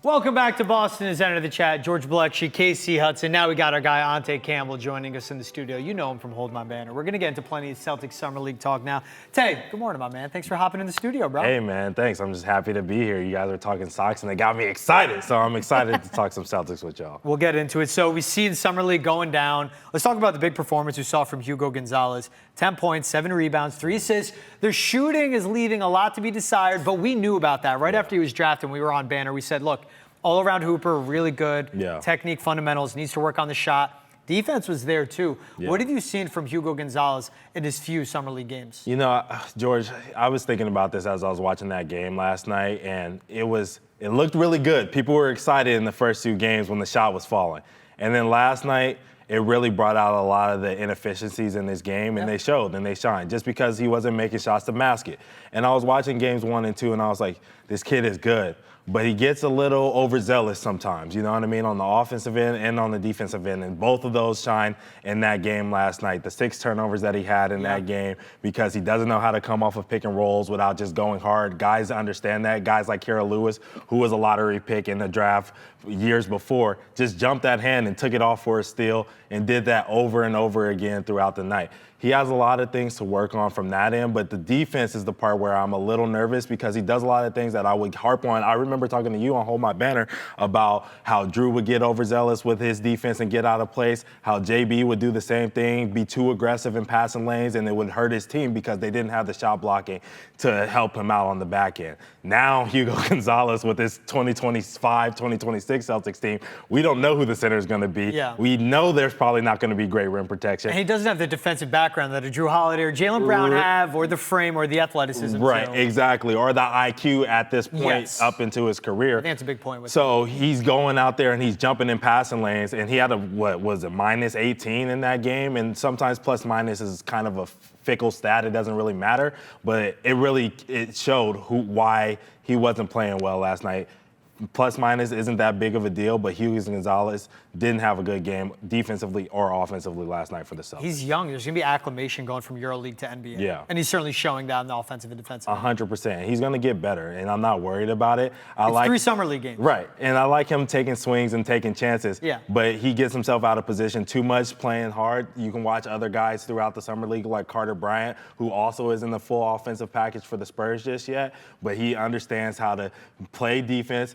Welcome back to Boston has entered the chat. George Balekji, Kasey Hudson. Now we got our guy Ante Campbell joining us in the studio. You know him from Hold My Banner. We're going to get into plenty of Celtics Summer League talk now. Tay, good morning, my man. Thanks for hopping in the studio, bro. Hey, man, thanks. I'm just happy to be here. You guys are talking Sox, and they got me excited. So I'm excited to talk some Celtics with y'all. We'll get into it. So we see the Summer League going down. Let's talk about the big performance we saw from Hugo Gonzalez. 10 points, 7 rebounds, 3 assists. Their shooting is leaving a lot to be desired, but we knew about that. Right after he was drafted, we were on Banner. We said, look, all-around hooper, really good. Yeah. Technique, fundamentals, needs to work on the shot. Defense was there, too. Yeah. What have you seen from Hugo Gonzalez in his few Summer League games? You know, George, I was thinking about this as I was watching that game last night, and it looked really good. People were excited in the first 2 games when the shot was falling. And then last night, it really brought out a lot of the inefficiencies in this game, and they showed and they shined just because he wasn't making shots to mask it. And I was watching games 1 and 2, and I was like, this kid is good. But he gets a little overzealous sometimes, you know what I mean, on the offensive end and on the defensive end. And both of those shine in that game last night. The 6 turnovers that he had in that game because he doesn't know how to come off of pick and rolls without just going hard. Guys understand that. Guys like Kara Lewis, who was a lottery pick in the draft years before, just jumped that hand and took it off for a steal and did that over and over again throughout the night. He has a lot of things to work on from that end, but the defense is the part where I'm a little nervous because he does a lot of things that I would harp on. I remember talking to you on Hold My Banner about how Drew would get overzealous with his defense and get out of place, how JB would do the same thing, be too aggressive in passing lanes, and it would hurt his team because they didn't have the shot blocking to help him out on the back end. Now Hugo Gonzalez with his 2025, 2026 Celtics team, we don't know who the center is going to be. Yeah. We know there's probably not going to be great rim protection. And he doesn't have the defensive background that a Drew Holiday or Jaylen Brown have, or the frame or the athleticism. Right, so. Exactly. Or the IQ at this point up into his career. I think that's a big point with So he's going out there and he's jumping in passing lanes, and he had a, what was it, minus 18 in that game, and sometimes plus minus is kind of a fickle stat. It doesn't really matter, but it showed why he wasn't playing well last night. Plus minus isn't that big of a deal, but Hugo Gonzalez didn't have a good game defensively or offensively last night for the Celtics. He's young. There's going to be acclimation going from EuroLeague to NBA. Yeah. And he's certainly showing that in the offensive and defensive. 100%. He's going to get better, and I'm not worried about it. It's 3 Summer League games. Right, and I like him taking swings and taking chances. Yeah. But he gets himself out of position too much playing hard. You can watch other guys throughout the Summer League like Carter Bryant, who also isn't the full offensive package for the Spurs just yet, but he understands how to play defense,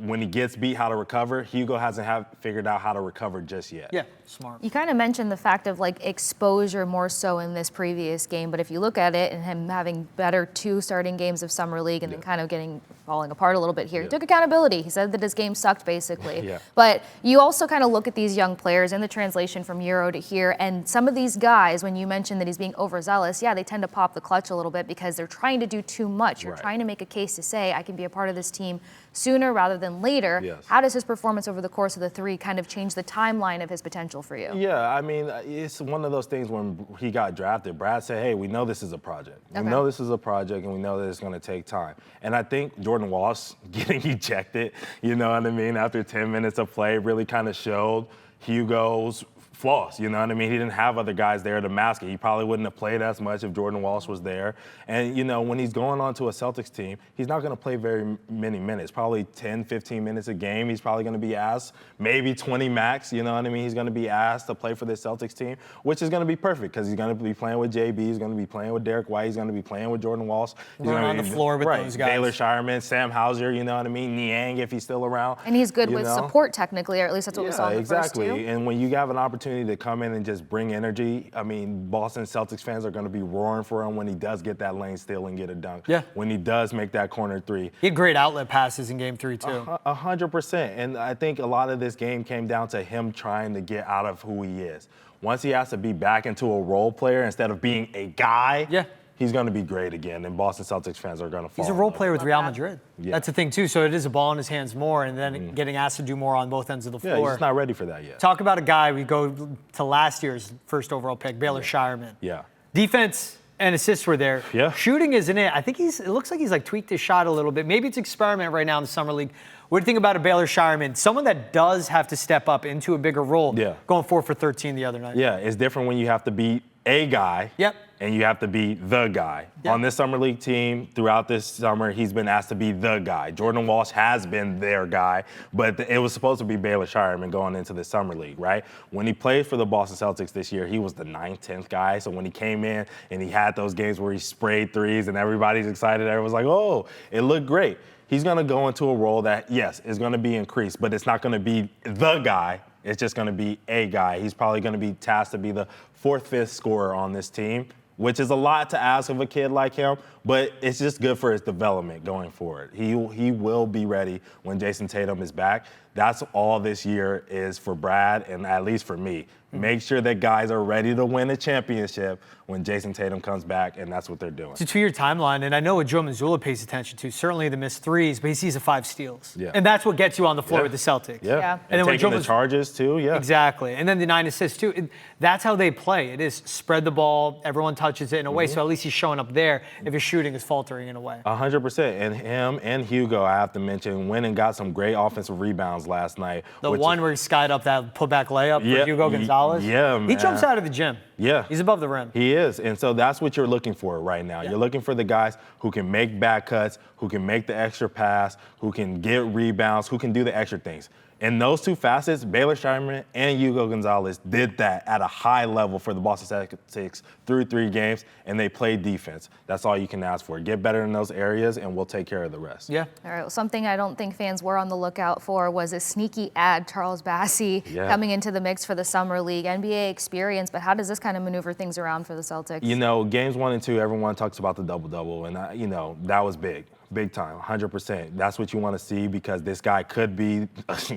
when he gets beat, how to recover. Hugo hasn't figured out how to recover just yet. Yeah, smart. You kind of mentioned the fact of like exposure more so in this previous game, but if you look at it and him having better 2 starting games of Summer League and then kind of falling apart a little bit here, he took accountability. He said that his game sucked basically. But you also kind of look at these young players in the translation from Euro to here, and some of these guys, when you mentioned that he's being overzealous, they tend to pop the clutch a little bit because they're trying to do too much. You're trying to make a case to say, I can be a part of this team sooner rather than later. How does his performance over the course of the 3 kind of change the timeline of his potential for you? Yeah, I mean, it's one of those things when he got drafted, Brad said, hey, we know this is a project. We know this is a project, and we know that it's going to take time. And I think Jordan Walsh getting ejected, you know what I mean, after 10 minutes of play really kind of showed Hugo's flaws, you know what I mean? He didn't have other guys there to mask it. He probably wouldn't have played as much if Jordan Walsh was there. And, you know, when he's going on to a Celtics team, he's not going to play very many minutes, probably 10, 15 minutes a game. He's probably going to be asked, maybe 20 max, you know what I mean? He's going to be asked to play for this Celtics team, which is going to be perfect because he's going to be playing with JB, he's going to be playing with Derek White, he's going to be playing with Jordan Walsh. He's on the floor with those guys. Baylor Shyman, Sam Hauser, you know what I mean? Niang, if he's still around. And he's good with support technically, or at least that's what we saw in the first 2. And when you have an opportunity to come in and just bring energy, I mean, Boston Celtics fans are going to be roaring for him when he does get that lane steal and get a dunk. Yeah. When he does make that corner 3. He had great outlet passes in Game 3, too. 100%. And I think a lot of this game came down to him trying to get out of who he is. Once he has to be back into a role player instead of being a guy, he's going to be great again, and Boston Celtics fans are going to fall. He's a role player with Real Madrid. Yeah. That's the thing, too. So it is a ball in his hands more, and then getting asked to do more on both ends of the floor. Yeah, he's just not ready for that yet. Talk about a guy, we go to last year's first overall pick, Baylor Shyman. Yeah. Defense and assists were there. Yeah. Shooting isn't it. I think it looks like he's like tweaked his shot a little bit. Maybe it's experiment right now in the Summer League. What do you think about a Baylor Shyman? Someone that does have to step up into a bigger role. Yeah. Going 4 for 13 the other night. Yeah, it's different when you have to beat a guy. Yep. and you have to be the guy. Yeah. On this summer league team, throughout this summer, he's been asked to be the guy. Jordan Walsh has been their guy, but it was supposed to be Baylor Shyman going into the summer league, right? When he played for the Boston Celtics this year, he was the 9th, 10th guy. So when he came in and he had those games where he sprayed threes and everybody's excited, everyone's like, oh, it looked great. He's going to go into a role that, yes, is going to be increased, but it's not going to be the guy. It's just going to be a guy. He's probably going to be tasked to be the 4th, 5th scorer on this team, which is a lot to ask of a kid like him, but it's just good for his development going forward. He will be ready when Jason Tatum is back. That's all this year is for Brad, and at least for me. Make sure that guys are ready to win a championship when Jason Tatum comes back, and that's what they're doing. It's a 2-year timeline, and I know what Joe Mazzulla pays attention to. Certainly the missed threes, but he sees the 5 steals. Yeah. And that's what gets you on the floor with the Celtics. Yeah. And then when taking Joe the charges, too, yeah. Exactly. And then the 9 assists, too. That's how they play. It is spread the ball, everyone touches it in a way, so at least he's showing up there if his shooting is faltering in a way. 100%. And him and Hugo, I have to mention, went and got some great offensive rebounds last night. The one where he skied up that putback layup for Hugo Gonzalez. Yeah, man. He jumps out of the gym. Yeah. He's above the rim. He is. And so that's what you're looking for right now. Yeah. You're looking for the guys who can make back cuts, who can make the extra pass, who can get rebounds, who can do the extra things. In those two facets, Baylor Shyman and Hugo Gonzalez did that at a high level for the Boston Celtics through 3 games, and they played defense. That's all you can ask for. Get better in those areas, and we'll take care of the rest. Yeah. All right, well, something I don't think fans were on the lookout for was a sneaky ad, Charles Bassey coming into the mix for the Summer League. NBA experience, but how does this kind of maneuver things around for the Celtics? You know, games 1 and 2, everyone talks about the double-double, and, that was big. Big time, 100%. That's what you want to see because this guy could be,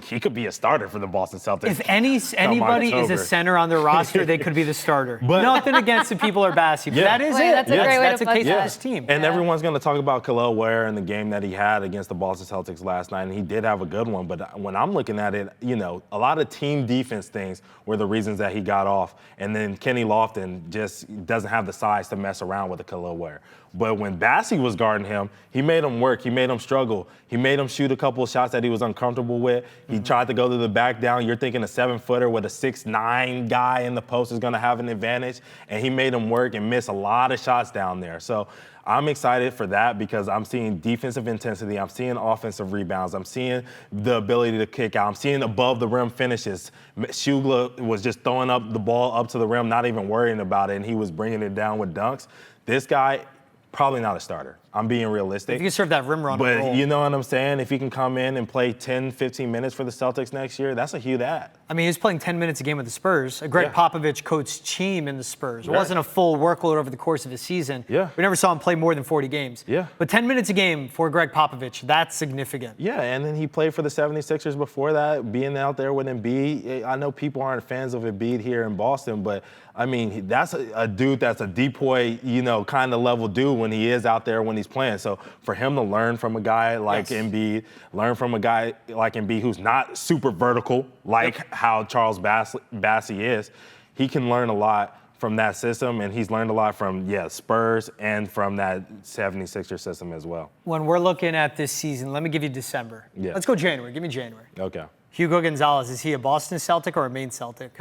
he could be a starter for the Boston Celtics. If anybody is a center on their roster, they could be the starter. But nothing against the people or Bassey, but that is Wait, it. that's a great way That's to a put case that. for this team. And everyone's going to talk about Khloe Wear and the game that he had against the Boston Celtics last night, and he did have a good one. But when I'm looking at it, a lot of team defense things were the reasons that he got off. And then Kenny Lofton just doesn't have the size to mess around with the Khloe Wear. But when Bassey was guarding him, he made him work. He made him struggle. He made him shoot a couple of shots that he was uncomfortable with. He tried to go to the back down. You're thinking a 7-footer with a 6'9" guy in the post is going to have an advantage. And he made him work and miss a lot of shots down there. So I'm excited for that because I'm seeing defensive intensity. I'm seeing offensive rebounds. I'm seeing the ability to kick out. I'm seeing above the rim finishes. Shugla was just throwing up the ball up to the rim, not even worrying about it, and he was bringing it down with dunks. This guy, probably not a starter. I'm being realistic. If you can serve that rim run, but you know what I'm saying? If he can come in and play 10, 15 minutes for the Celtics next year, that's a huge ad. I mean, he was playing 10 minutes a game with the Spurs. Greg Popovich coached team in the Spurs. It Right. wasn't a full workload over the course of a season. Yeah. We never saw him play more than 40 games. Yeah. But 10 minutes a game for Greg Popovich, that's significant. Yeah, and then he played for the 76ers before that, being out there with Embiid. I know people aren't fans of Embiid here in Boston, but, I mean, that's a dude that's a depoy, kind of level dude when he is out there when he's playing. So for him to learn from a guy like Embiid, learn from a guy like Embiid who's not super vertical like how Charles Bassey is, he can learn a lot from that system, and he's learned a lot from, Spurs and from that 76er system as well. When we're looking at this season, let me give you December. Yeah. Let's go January. Give me January. Okay. Hugo Gonzalez, is he a Boston Celtic or a Maine Celtic?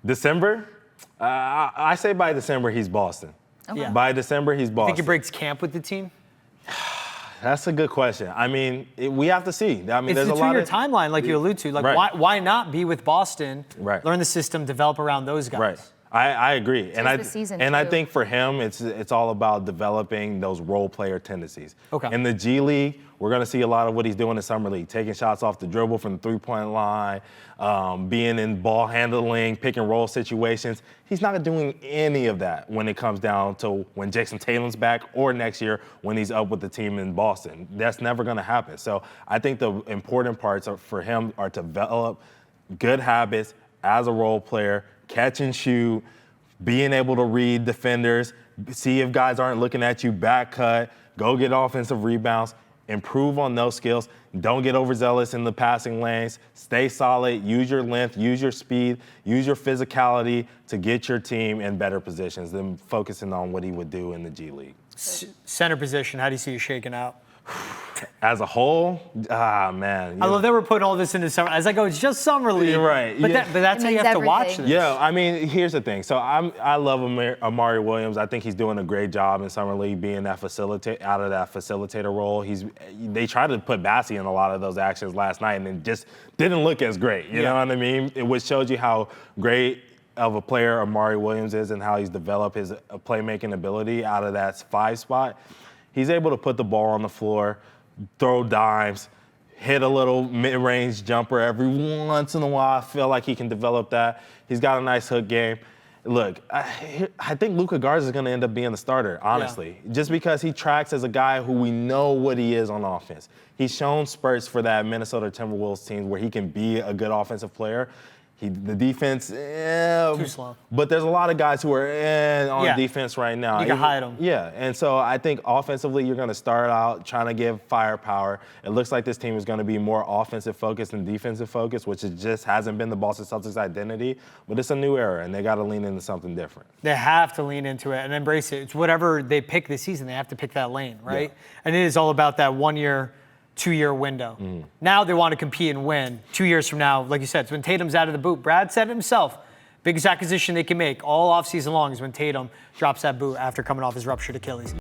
December? I say by December he's Boston. Okay. Yeah. By December he's Boston. Think he breaks camp with the team? That's a good question. I mean, we have to see. I mean, It's there's the a lot 2-year of timeline, like you allude to. Like, Right. why not be with Boston, Right. learn the system, develop around those guys? Right. I agree. So it's the season, I too. think for him, it's all about developing those role player tendencies. Okay. In the G League, we're going to see a lot of what he's doing in Summer League, taking shots off the dribble from the three-point line, being in ball handling, pick and roll situations. He's not doing any of that when it comes down to when Jason Tatum's back or next year when he's up with the team in Boston. That's never going to happen. So I think the important parts for him are to develop good habits as a role player, catch and shoot, being able to read defenders, see if guys aren't looking at you, back cut, go get offensive rebounds, improve on those skills. Don't get overzealous in the passing lanes. Stay solid, use your length, use your speed, use your physicality to get your team in better positions than focusing on what he would do in the G League. Center position, how do you see you shaking out? As a whole, man. I love that we're putting all this into summer. As I go, it's just summer league. You're right. But, Yeah. but that's It how you means have to watch everything. this. Yeah, I mean, here's the thing. So I love Amari Williams. I think he's doing a great job in summer league, being that out of that facilitator role. They tried to put Bassey in a lot of those actions last night, and it just didn't look as great. You know what I mean? Which shows you how great of a player Amari Williams is and how he's developed his playmaking ability out of that 5 spot. He's able to put the ball on the floor, throw dimes, hit a little mid-range jumper every once in a while. I feel like he can develop that. He's got a nice hook game. Look, I think Luka Garza is going to end up being the starter, honestly, just because he tracks as a guy who we know what he is on offense. He's shown spurts for that Minnesota Timberwolves team where he can be a good offensive player. The defense, Too slow. But there's a lot of guys who are on defense right now. You can hide them. Yeah, and so I think offensively you're going to start out trying to give firepower. It looks like this team is going to be more offensive focused than defensive focused, which it just hasn't been the Boston Celtics identity. But it's a new era, and they got to lean into something different. They have to lean into it and embrace it. It's whatever they pick this season, they have to pick that lane, right? Yeah. And it is all about that 1 year, 2 year window. Now they want to compete and win. 2 years from now, like you said, it's when Tatum's out of the boot. Brad said it himself. Biggest acquisition they can make all offseason long is when Tatum drops that boot after coming off his ruptured Achilles.